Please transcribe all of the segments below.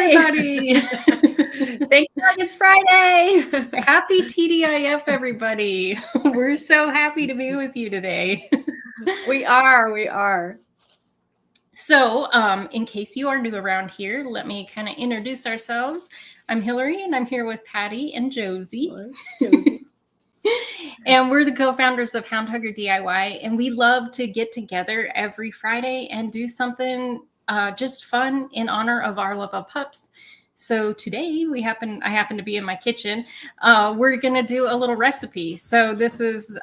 everybody. Thank God it's Friday. Happy TDIF, everybody. We're so happy to be with you today. We are. So, in case you are new around here, let me kind of introduce ourselves. I'm Hillary, and I'm here with Patty and Josie. And we're the co-founders of Hound Hugger DIY, and we love to get together every Friday and do something just fun in honor of our love of pups. So today I happen to be in my kitchen. We're gonna do a little recipe. So this is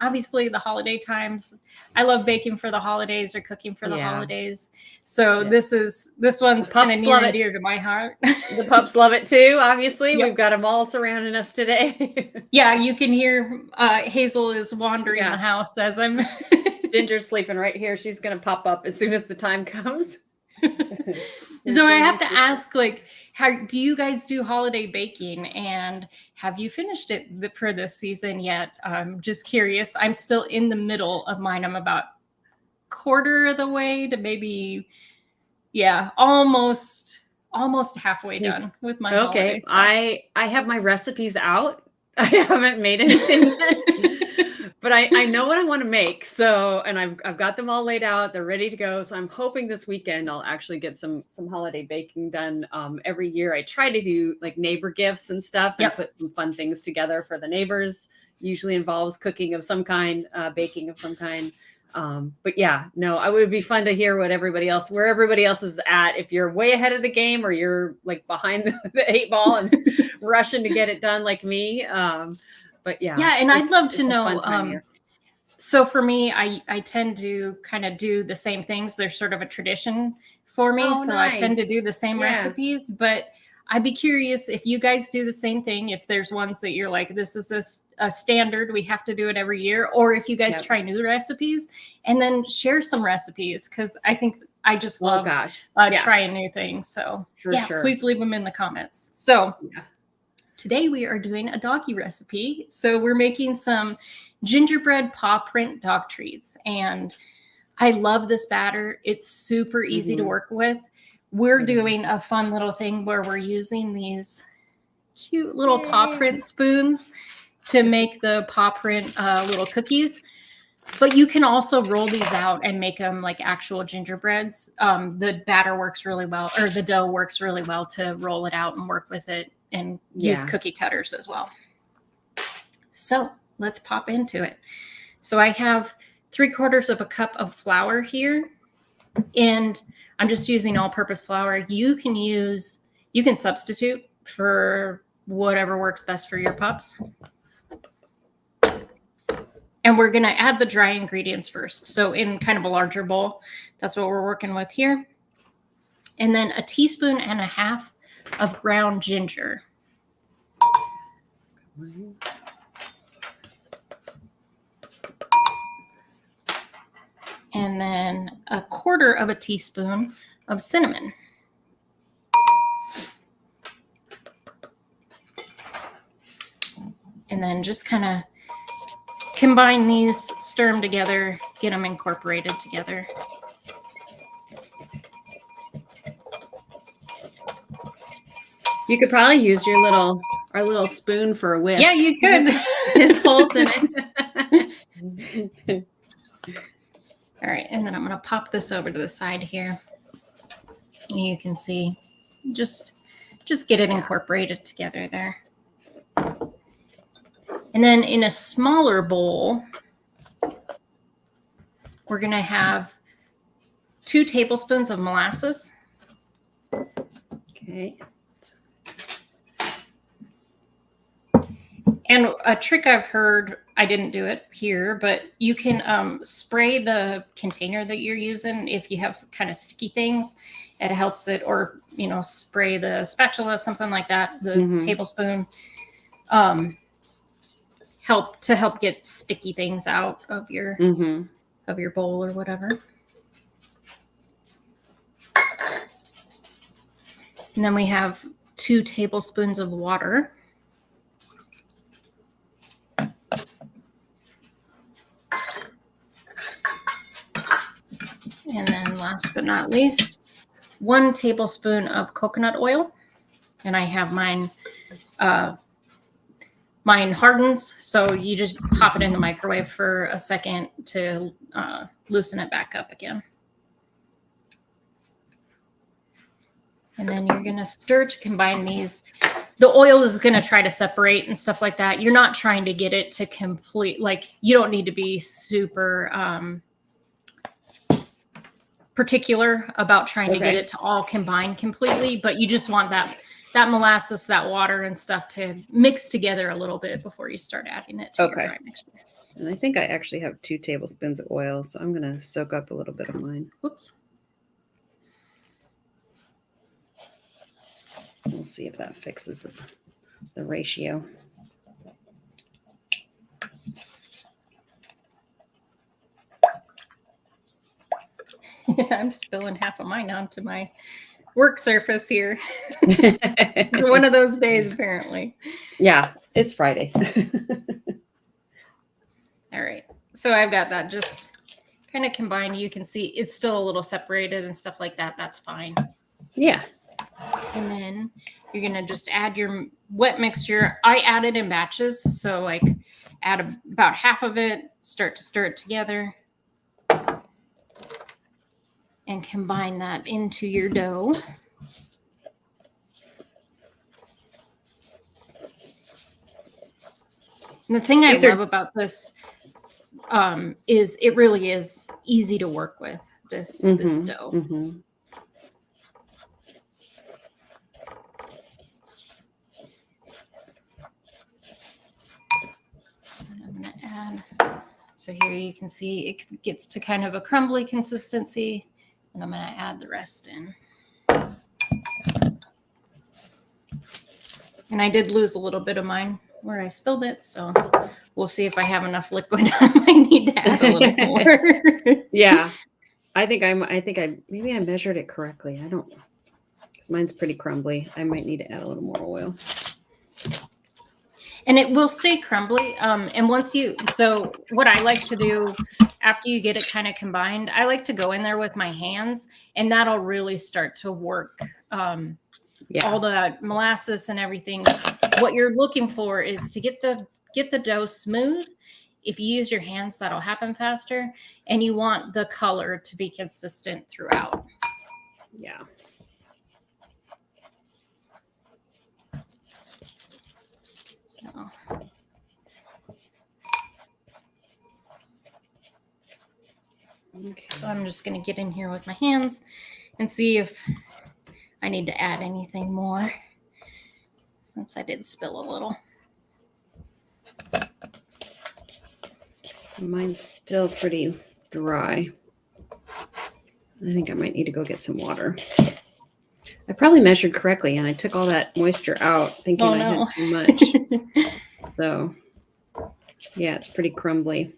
obviously the holiday times. I love baking for the holidays or cooking for the holidays. So this one's kind of near and dear to my heart. The pups love it too, obviously. We've got them all surrounding us today. Yeah, you can hear Hazel is wandering the house as I'm... Ginger's sleeping right here. She's going to pop up as soon as the time comes. So I have to ask, like, how do you guys do holiday baking, and have you finished it for this season yet? I'm just curious. I'm still in the middle of mine. I'm about quarter of the way to maybe, almost halfway done with my holiday stuff. I have my recipes out. I haven't made anything yet. But I know what I want to make. So, and I've got them all laid out. They're ready to go. So I'm hoping this weekend I'll actually get some holiday baking done. Every year I try to do like neighbor gifts and stuff and put some fun things together for the neighbors. Usually involves cooking of some kind, baking of some kind. But it would be fun to hear where everybody else is at. If you're way ahead of the game or you're like behind the 8 ball and rushing to get it done like me. But and I'd love to know. So for me, I tend to kind of do the same things. They're sort of a tradition for me. So nice. I tend to do the same recipes, but I'd be curious if you guys do the same thing, if there's ones that you're like, this is a standard, we have to do it every year, or if you guys try new recipes and then share some recipes. Cause I think I just love trying new things. So please leave them in the comments. So today we are doing a doggy recipe. So we're making some gingerbread pawprint dog treats. And I love this batter. It's super easy to work with. We're doing a fun little thing where we're using these cute little paw print spoons to make the paw print little cookies. But you can also roll these out and make them like actual gingerbreads. The batter works really well, or the dough works really well to roll it out and work with it and use cookie cutters as well. So let's pop into it. So I have 3/4 cup of flour here, and I'm just using all-purpose flour. You can substitute for whatever works best for your pups. And we're going to add the dry ingredients first. So in kind of a larger bowl, that's what we're working with here. And then 1.5 teaspoons of ground ginger. And then 1/4 teaspoon of cinnamon. And then just kind of combine these, stir them together, get them incorporated together. You could probably use our little spoon for a whisk. Yeah, you could. There's holes in it. All right, and then I'm going to pop this over to the side here. You can see, just get it incorporated together there. And then in a smaller bowl, we're going to have 2 tablespoons of molasses. Okay. And a trick I've heard, I didn't do it here, but you can spray the container that you're using if you have kind of sticky things. It helps it, or, spray the spatula, something like that, the tablespoon, help get sticky things out of your bowl or whatever. And then we have 2 tablespoons of water. And then last but not least, 1 tablespoon of coconut oil, and I have mine hardens, so you just pop it in the microwave for a second to loosen it back up again. And then you're going to stir to combine these. The oil is going to try to separate and stuff like that. You're not trying to get it to complete, like you don't need to be super particular about trying to get it to all combine completely, but you just want that molasses, that water and stuff to mix together a little bit before you start adding it to your dry mixture. And I think I actually have 2 tablespoons of oil, so I'm going to soak up a little bit of mine. Oops. We'll see if that fixes the ratio. I'm spilling half of mine onto my work surface here. It's one of those days, apparently. Yeah, it's Friday. All right. So I've got that just kind of combined. You can see it's still a little separated and stuff like that. That's fine. Yeah. And then you're going to just add your wet mixture. I add it in batches. So like add about half of it, start to stir it together, and combine that into your dough. And the thing I love about this is it really is easy to work with, this dough. Mm-hmm. I'm going to add, so here you can see it gets to kind of a crumbly consistency, and I'm going to add the rest in. And I did lose a little bit of mine where I spilled it, so we'll see if I have enough liquid. I might need to add a little more. Yeah, I think maybe I measured it correctly. I don't know. Mine's pretty crumbly. I might need to add a little more oil. And it will stay crumbly. And once so what I like to do after you get it kind of combined, I like to go in there with my hands, and that'll really start to work. All the molasses and everything. What you're looking for is to get the dough smooth. If you use your hands, that'll happen faster. And you want the color to be consistent throughout. Yeah. So. Okay. So I'm just going to get in here with my hands and see if I need to add anything more, since I did spill a little. Mine's still pretty dry. I think I might need to go get some water. I probably measured correctly, and I took all that moisture out thinking I had too much. So, yeah, it's pretty crumbly.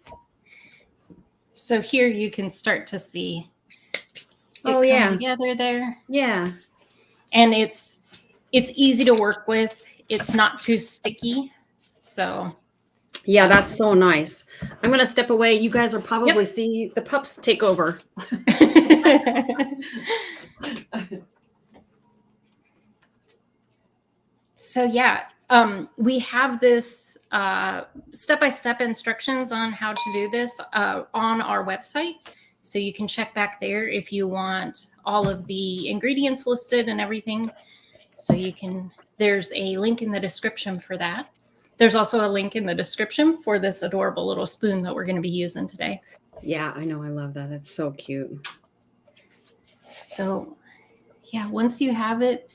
So here you can start to see it come together there. Yeah. And it's easy to work with. It's not too sticky. So yeah, that's so nice. I'm going to step away. You guys will probably see the pups take over. So yeah, we have this step-by-step instructions on how to do this on our website. So you can check back there if you want all of the ingredients listed and everything. So there's a link in the description for that. There's also a link in the description for this adorable little spoon that we're going to be using today. Yeah, I know. I love that. That's so cute. So yeah, once you have it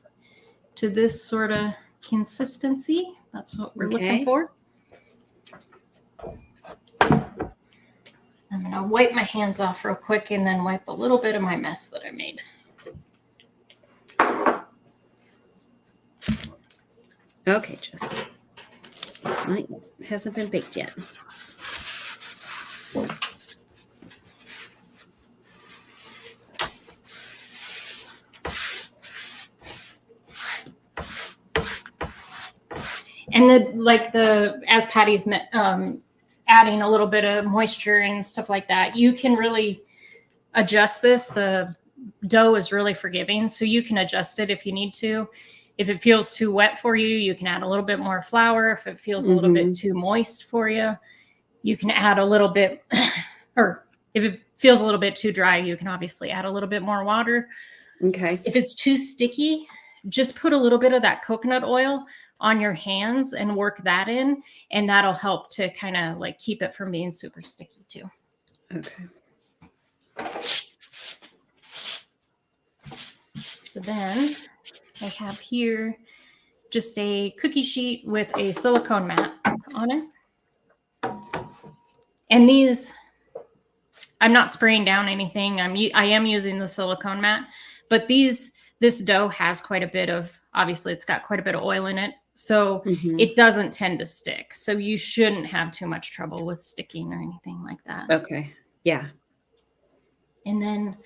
to this sort of consistency, that's what we're looking for. I'm going to wipe my hands off real quick and then wipe a little bit of my mess that I made. Okay, Jessica. Mine hasn't been baked yet. And as Patty's adding a little bit of moisture and stuff like that, you can really adjust this. The dough is really forgiving, so you can adjust it if you need to. If it feels too wet for you, you can add a little bit more flour. If it feels a little bit too moist for you, you can add a little bit, or if it feels a little bit too dry, you can obviously add a little bit more water. Okay. If it's too sticky, just put a little bit of that coconut oil on your hands and work that in, and that'll help to kind of like keep it from being super sticky too. Okay. So then I have here just a cookie sheet with a silicone mat on it. And these, I'm not spraying down anything. I am using the silicone mat, but this dough has quite a bit of, obviously it's got quite a bit of oil in it. So it doesn't tend to stick. So you shouldn't have too much trouble with sticking or anything like that. Okay. Yeah. And then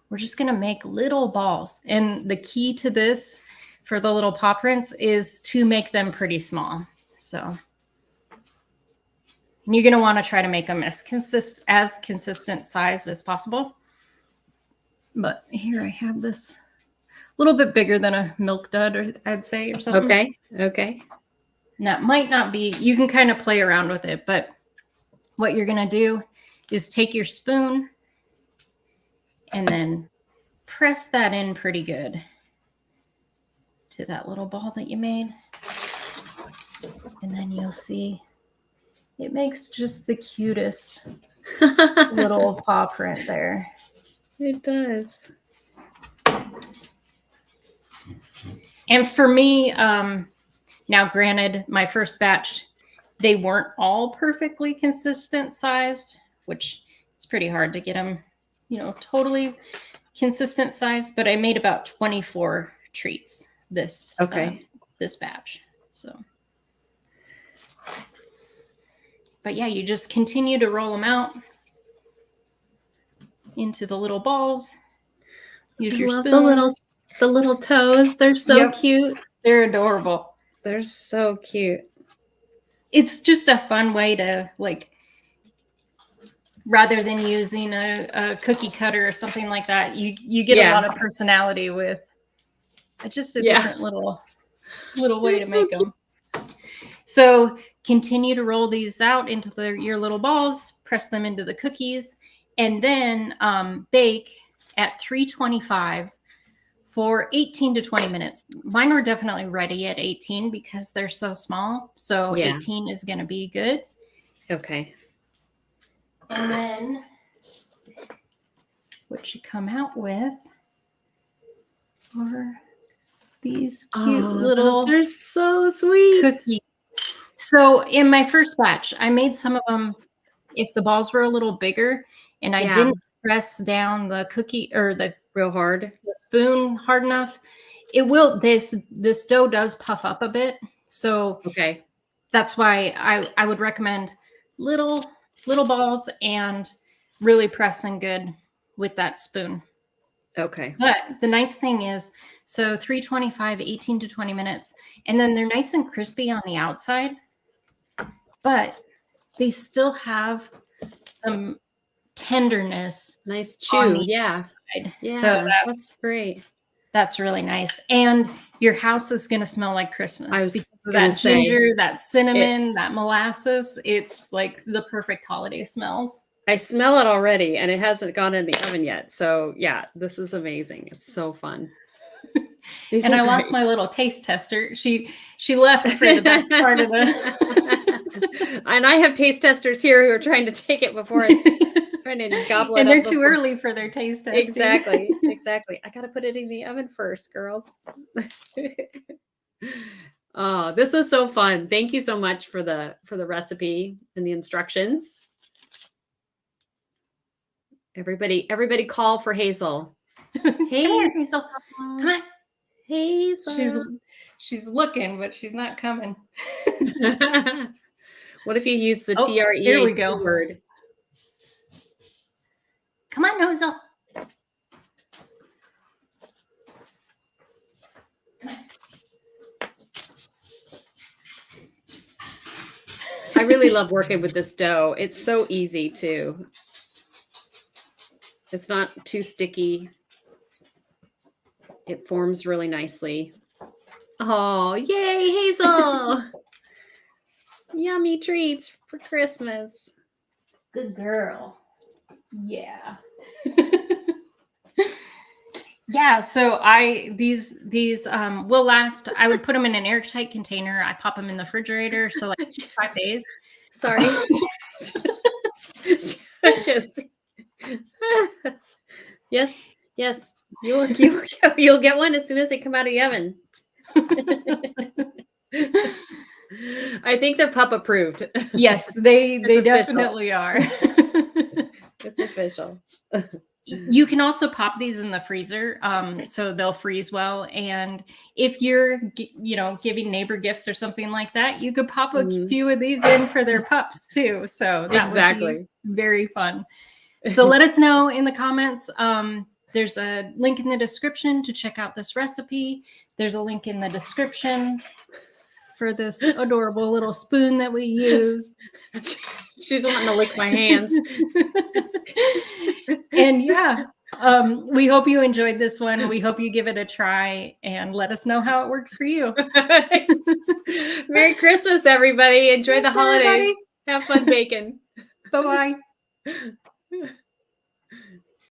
we're just going to make little balls. And the key to this for the little paw prints is to make them pretty small. So and you're going to want to try to make them as consistent size as possible. But here I have this a little bit bigger than a milk dud, or I'd say, or something. Okay. Okay. And that might not be, you can kind of play around with it, but what you're going to do is take your spoon and then press that in pretty good to that little ball that you made. And then you'll see it makes just the cutest little paw print there. It does. And for me, now granted, my first batch, they weren't all perfectly consistent sized, which it's pretty hard to get them, totally consistent size, but I made about 24 treats this batch. So, but yeah, you just continue to roll them out into the little balls. Use your spoon. The little toes. They're so cute. They're adorable. They're so cute. It's just a fun way to, like, rather than using a cookie cutter or something like that, you get a lot of personality with just a different little way to make them. So continue to roll these out into your little balls, press them into the cookies, and then bake at 325 for 18 to 20 minutes. Mine were definitely ready at 18 because they're so small. So 18 is going to be good. Okay. And then what you come out with are these cute little, those are so sweet, cookies. So in my first batch, I made some of them if the balls were a little bigger, and I didn't press down the cookie or the real hard, the spoon hard enough. It will, this dough does puff up a bit. So that's why I would recommend little balls and really pressing good with that spoon. Okay. But the nice thing is, so 325, 18 to 20 minutes, and then they're nice and crispy on the outside, but they still have some tenderness. Nice chew. Yeah. So that's great. That's really nice. And your house is going to smell like Christmas because of that ginger, that cinnamon, that molasses. It's like the perfect holiday smells. I smell it already, and it hasn't gone in the oven yet. So yeah, this is amazing. It's so fun. And I lost my little taste tester. She left for the best part of the. And I have taste testers here who are trying to take it before it's trying to gobble it up. And they're too early for their taste testing. Exactly. I got to put it in the oven first, girls. Oh, this was so fun. Thank you so much for the recipe and the instructions. Everybody call for Hazel. Hey, come here, Hazel. Come on. Hazel. She's looking, but she's not coming. What if you use the TREA here we go. word? Come on, Hazel. Come on. I really love working with this dough. It's so easy too. It's not too sticky. it forms really nicely. Oh, yay, Hazel. Yummy treats for Christmas. Good girl. Yeah. Yeah, so these will last. I would put them in an airtight container. I pop them in the refrigerator, so like 5 days. Sorry. Yes. You'll get one as soon as they come out of the oven. I think they're pup approved. Yes, they definitely are. It's official. You can also pop these in the freezer, so they'll freeze well. And if you're, giving neighbor gifts or something like that, you could pop a few of these in for their pups too. So that would be very fun. So let us know in the comments. There's a link in the description to check out this recipe. There's a link in the description for this adorable little spoon that we use. She's wanting to lick my hands. And yeah, we hope you enjoyed this one. We hope you give it a try and let us know how it works for you. Merry Christmas, everybody. Enjoy the holidays. Everybody. Have fun baking. Bye-bye.